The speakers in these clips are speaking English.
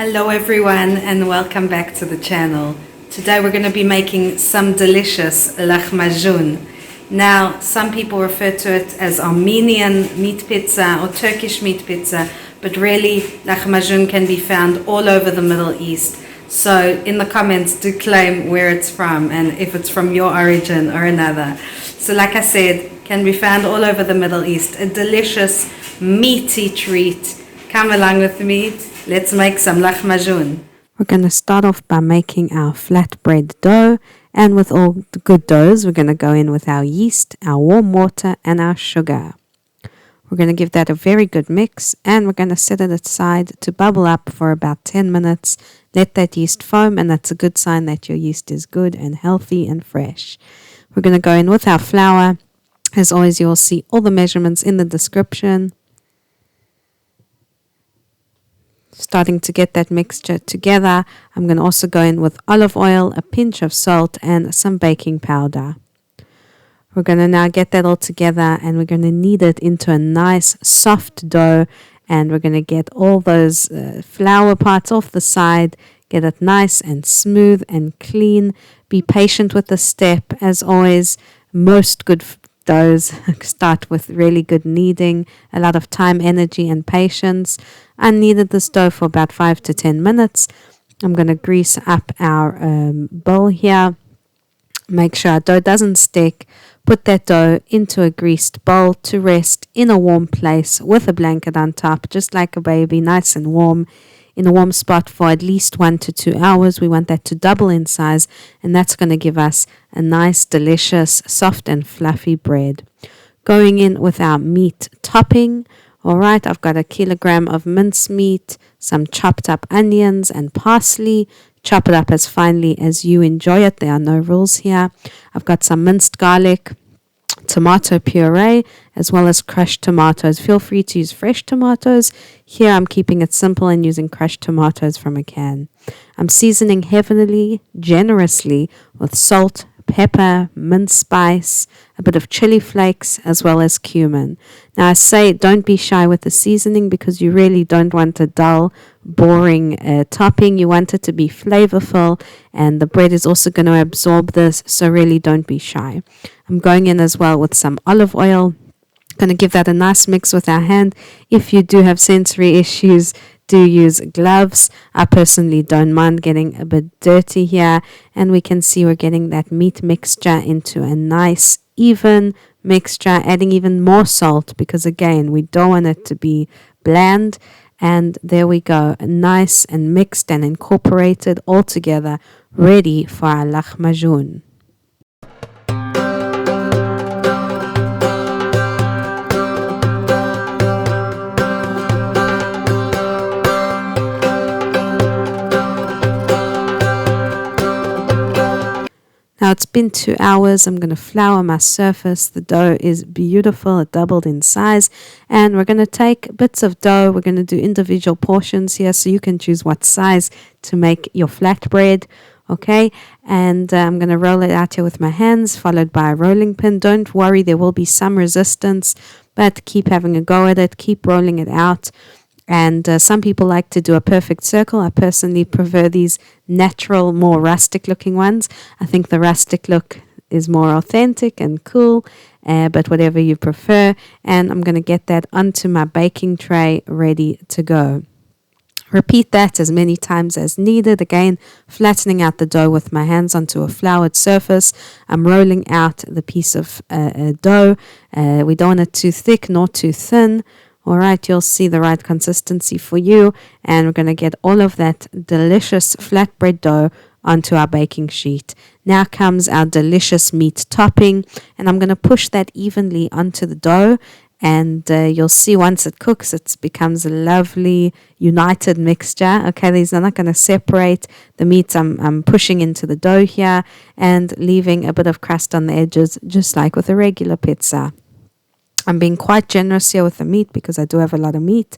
Hello everyone and welcome back to the channel. Today we're going to be making some delicious Lachmajun. Now some people refer to it as Armenian meat pizza or Turkish meat pizza, but really Lachmajun can be found all over the Middle East. So in the comments do claim where it's from and if it's from your origin or another. So like I said, can be found all over the Middle East. A delicious meaty treat. Come along with me. Let's make some Lachmajun. We're going to start off by making our flatbread dough, and with all the good doughs we're going to go in with our yeast, our warm water and our sugar. We're going to give that a very good mix, and we're going to set it aside to bubble up for about 10 minutes. Let that yeast foam, and that's a good sign that your yeast is good and healthy and fresh. We're going to go in with our flour. As always, you'll see all the measurements in the description. Starting to get that mixture together, I'm going to also go in with olive oil, a pinch of salt and some baking powder. We're going to now get that all together, and we're going to knead it into a nice soft dough, and we're going to get all those flour parts off the side, get it nice and smooth and clean. Be patient with the step. As always, most good doughs start with really good kneading, a lot of time, energy and patience. I kneaded this dough for about 5 to 10 minutes. I'm going to grease up our bowl here. Make sure our dough doesn't stick. Put that dough into a greased bowl to rest in a warm place with a blanket on top, just like a baby, nice and warm, in a warm spot for at least 1 to 2 hours. We want that to double in size, and that's going to give us a nice, delicious, soft and fluffy bread. Going in with our meat topping. Alright, I've got 1 kilogram of mince meat, some chopped up onions and parsley. Chop it up as finely as you enjoy it. There are no rules here. I've got some minced garlic, tomato puree, as well as crushed tomatoes. Feel free to use fresh tomatoes. Here I'm keeping it simple and using crushed tomatoes from a can. I'm seasoning heavily, generously with salt, pepper, mince spice, a bit of chili flakes, as well as cumin. Now I say don't be shy with the seasoning, because you really don't want a dull, boring topping. You want it to be flavorful, and the bread is also going to absorb this, so really don't be shy. I'm going in as well with some olive oil. Going to give that a nice mix with our hand. If you do have sensory issues, do use gloves. I personally don't mind getting a bit dirty here, and we can see we're getting that meat mixture into a nice even mixture, adding even more salt because again we don't want it to be bland. And there we go, nice and mixed and incorporated all together, ready for our Lachmajun. Now it's been 2 hours. I'm going to flour my surface. The dough is beautiful. It doubled in size. And we're going to take bits of dough. We're going to do individual portions here, so you can choose what size to make your flatbread. Okay, and I'm going to roll it out here with my hands, followed by a rolling pin. Don't worry, there will be some resistance, but keep having a go at it. Keep rolling it out. And some people like to do a perfect circle. I personally prefer these natural, more rustic looking ones. I think the rustic look is more authentic and cool, but whatever you prefer. And I'm going to get that onto my baking tray, ready to go. Repeat that as many times as needed. Again, flattening out the dough with my hands onto a floured surface. I'm rolling out the piece of dough. We don't want it too thick nor too thin. Alright, you'll see the right consistency for you, and we're going to get all of that delicious flatbread dough onto our baking sheet. Now comes our delicious meat topping, and I'm going to push that evenly onto the dough, and you'll see once it cooks, it becomes a lovely united mixture. Okay, these are not going to separate. The meats I'm pushing into the dough here and leaving a bit of crust on the edges, just like with a regular pizza. I'm being quite generous here with the meat because I do have a lot of meat.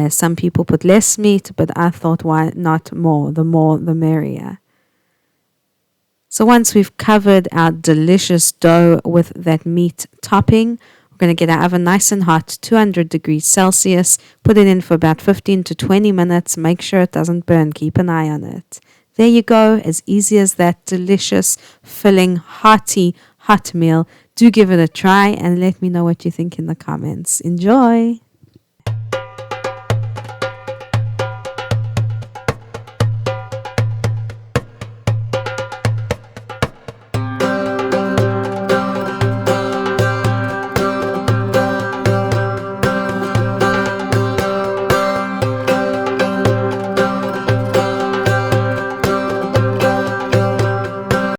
Some people put less meat, but I thought why not more? The more, the merrier. So once we've covered our delicious dough with that meat topping, we're We're going to get our oven nice and hot, 200 degrees Celsius. Put it in for about 15 to 20 minutes. Make sure it doesn't burn. Keep an eye on it. There you go. As easy as that. Delicious, filling, hearty, hot meal. Do give it a try and let me know what you think in the comments. Enjoy!